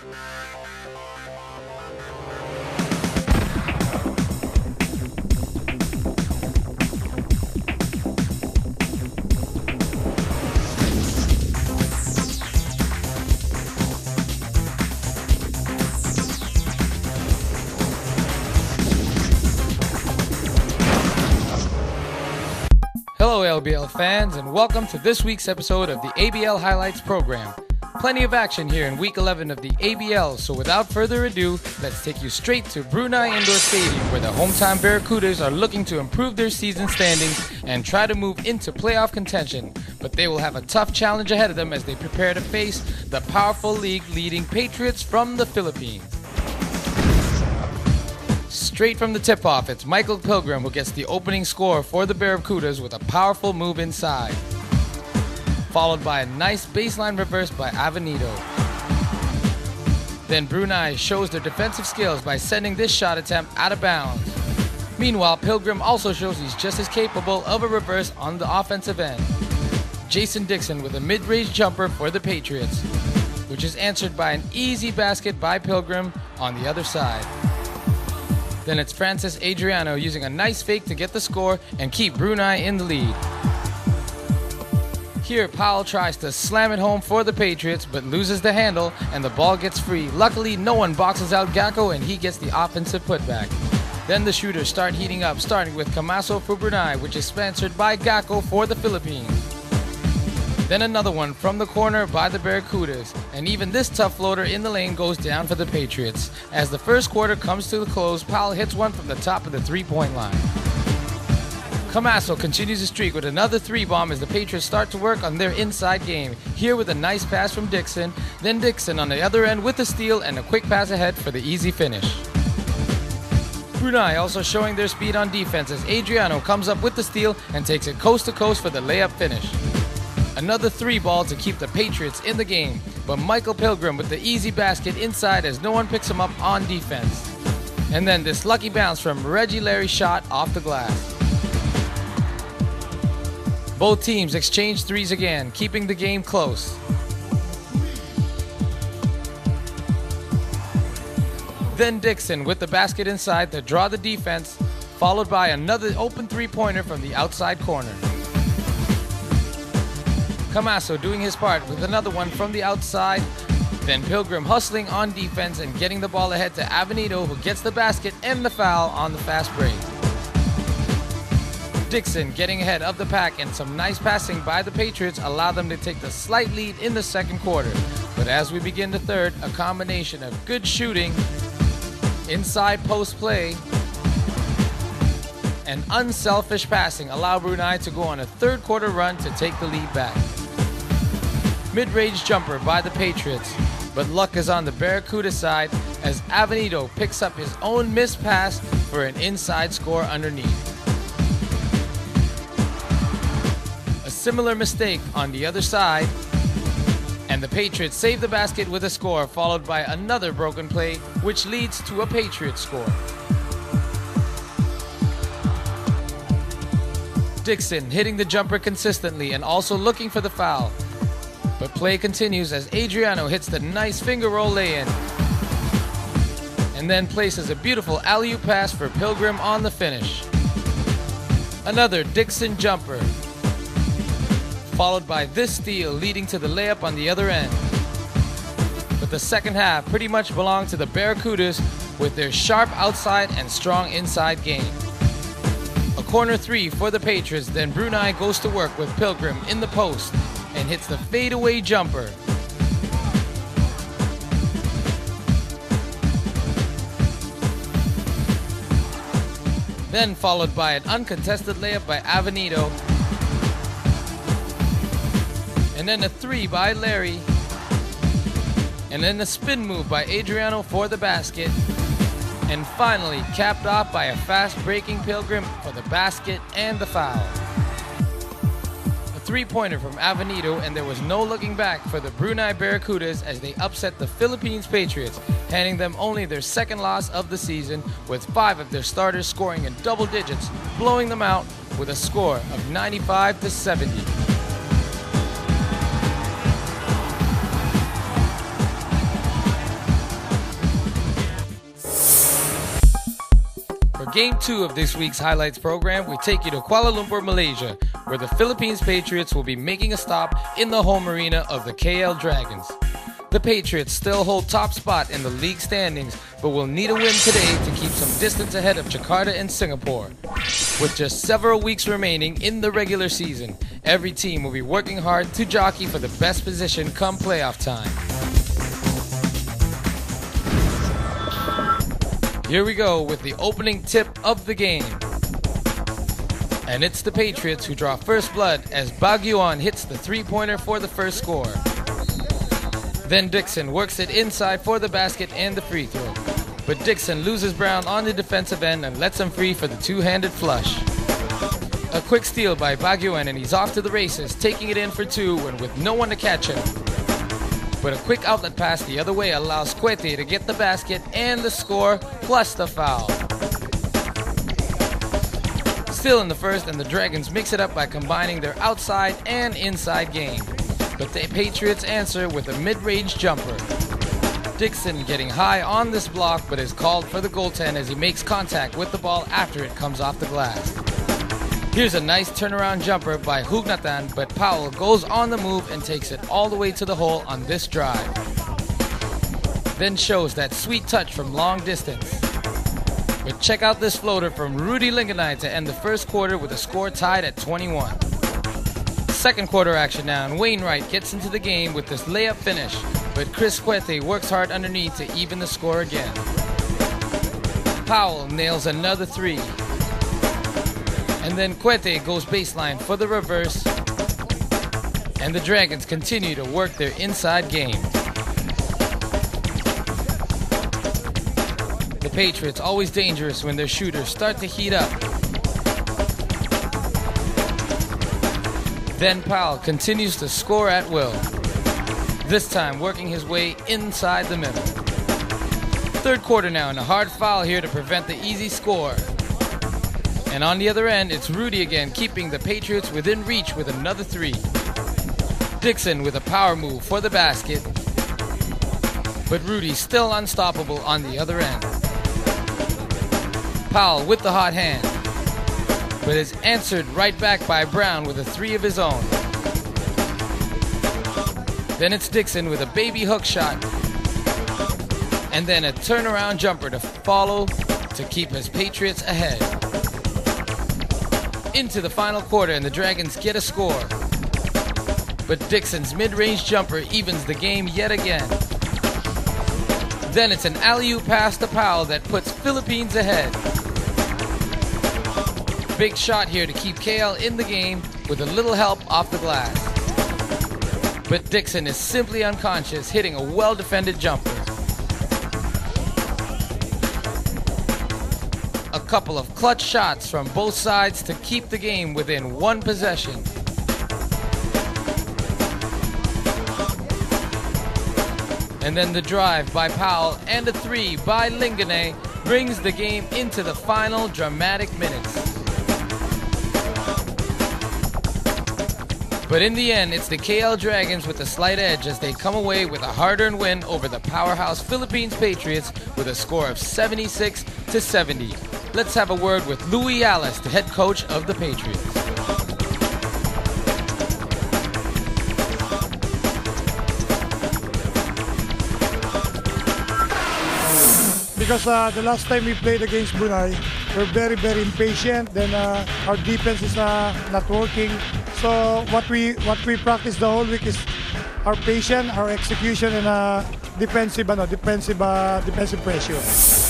Hello ABL fans, and welcome to this week's episode of the ABL Highlights program. Plenty of action here in Week 11 of the ABL, so without further ado, let's take you straight to Brunei Indoor Stadium, where the hometown Barracudas are looking to improve their season standings and try to move into playoff contention. But they will have a tough challenge ahead of them as they prepare to face the powerful league-leading Patriots from the Philippines. Straight from the tip-off, it's Michael Pilgrim who gets the opening score for the Barracudas with a powerful move inside, followed by a nice baseline reverse by Avenido. Then Brunei shows their defensive skills by sending this shot attempt out of bounds. Meanwhile, Pilgrim also shows he's just as capable of a reverse on the offensive end. Jason Dixon with a mid-range jumper for the Patriots, which is answered by an easy basket by Pilgrim on the other side. Then it's Francis Adriano using a nice fake to get the score and keep Brunei in the lead. Here, Powell tries to slam it home for the Patriots, but loses the handle and the ball gets free. Luckily, no one boxes out Gacko and he gets the offensive putback. Then the shooters start heating up, starting with Camaso for Brunei, which is sponsored by Gacko for the Philippines. Then another one from the corner by the Barracudas, and even this tough floater in the lane goes down for the Patriots. As the first quarter comes to the close, Powell hits one from the top of the three-point line. Camaso continues the streak with another three-bomb as the Patriots start to work on their inside game. Here with a nice pass from Dixon, then Dixon on the other end with the steal and a quick pass ahead for the easy finish. Brunei also showing their speed on defense as Adriano comes up with the steal and takes it coast to coast for the layup finish. Another three ball to keep the Patriots in the game, but Michael Pilgrim with the easy basket inside as no one picks him up on defense. And then this lucky bounce from Reggie Larry's shot off the glass. Both teams exchange threes again, keeping the game close. Then Dixon with the basket inside to draw the defense, followed by another open three-pointer from the outside corner. Camaso doing his part with another one from the outside, then Pilgrim hustling on defense and getting the ball ahead to Avenido, who gets the basket and the foul on the fast break. Dixon getting ahead of the pack, and some nice passing by the Patriots allow them to take the slight lead in the second quarter. But as we begin the third, a combination of good shooting, inside post play, and unselfish passing allow Brunei to go on a third quarter run to take the lead back. Mid-range jumper by the Patriots, but luck is on the Barracuda side as Avenido picks up his own missed pass for an inside score underneath. A similar mistake on the other side, and the Patriots save the basket with a score, followed by another broken play, which leads to a Patriots score. Dixon hitting the jumper consistently and also looking for the foul. But play continues as Adriano hits the nice finger roll lay-in, and then places a beautiful alley-oop pass for Pilgrim on the finish. Another Dixon jumper, followed by this steal leading to the layup on the other end. But the second half pretty much belonged to the Barracudas with their sharp outside and strong inside game. A corner three for the Patriots, then Brunei goes to work with Pilgrim in the post and hits the fadeaway jumper. Then followed by an uncontested layup by Avenido, and then a three by Larry, and then a spin move by Adriano for the basket, and finally capped off by a fast breaking Pilgrim for the basket and the foul. A three-pointer from Avenido, and there was no looking back for the Brunei Barracudas as they upset the Philippines Patriots, handing them only their second loss of the season, with 5 of their starters scoring in double digits, blowing them out with a score of 95-70. Game 2 of this week's highlights program, we take you to Kuala Lumpur, Malaysia, where the Philippines Patriots will be making a stop in the home arena of the KL Dragons. The Patriots still hold top spot in the league standings, but will need a win today to keep some distance ahead of Jakarta and Singapore. With just several weeks remaining in the regular season, every team will be working hard to jockey for the best position come playoff time. Here we go with the opening tip of the game. And it's the Patriots who draw first blood as Baguioan hits the three-pointer for the first score. Then Dixon works it inside for the basket and the free throw. But Dixon loses Brown on the defensive end and lets him free for the two-handed flush. A quick steal by Baguioan and he's off to the races, taking it in for two and with no one to catch him. But a quick outlet pass the other way allows Cuete to get the basket and the score, plus the foul. Still in the first, and the Dragons mix it up by combining their outside and inside game. But the Patriots answer with a mid-range jumper. Dixon getting high on this block, but is called for the goaltend as he makes contact with the ball after it comes off the glass. Here's a nice turnaround jumper by Hugnatan, but Powell goes on the move and takes it all the way to the hole on this drive. Then shows that sweet touch from long distance. But check out this floater from Rudy Linganai to end the first quarter with a score tied at 21. Second quarter action now, and Wainwright gets into the game with this layup finish, but Chris Cuete works hard underneath to even the score again. Powell nails another three. And then Cuete goes baseline for the reverse, and the Dragons continue to work their inside game. The Patriots always dangerous when their shooters start to heat up. Then Powell continues to score at will, this time working his way inside the middle. Third quarter now, and a hard foul here to prevent the easy score. And on the other end, it's Rudy again, keeping the Patriots within reach with another three. Dixon with a power move for the basket, but Rudy still unstoppable on the other end. Powell with the hot hand, but is answered right back by Brown with a three of his own. Then it's Dixon with a baby hook shot, and then a turnaround jumper to follow to keep his Patriots ahead. Into the final quarter, and the Dragons get a score. But Dixon's mid-range jumper evens the game yet again. Then it's an alley-oop pass to Powell that puts Philippines ahead. Big shot here to keep KL in the game with a little help off the glass. But Dixon is simply unconscious, hitting a well-defended jumper. A couple of clutch shots from both sides to keep the game within one possession. And then the drive by Powell and a three by Linganay brings the game into the final dramatic minutes. But in the end, it's the KL Dragons with a slight edge as they come away with a hard-earned win over the powerhouse Philippines Patriots with a score of 76-70. Let's have a word with Louis Alice, the head coach of the Patriots. Because the last time we played against Brunei, we're very, very impatient. Then our defense is not working. So what we practice the whole week is our patience, our execution, and defensive pressure.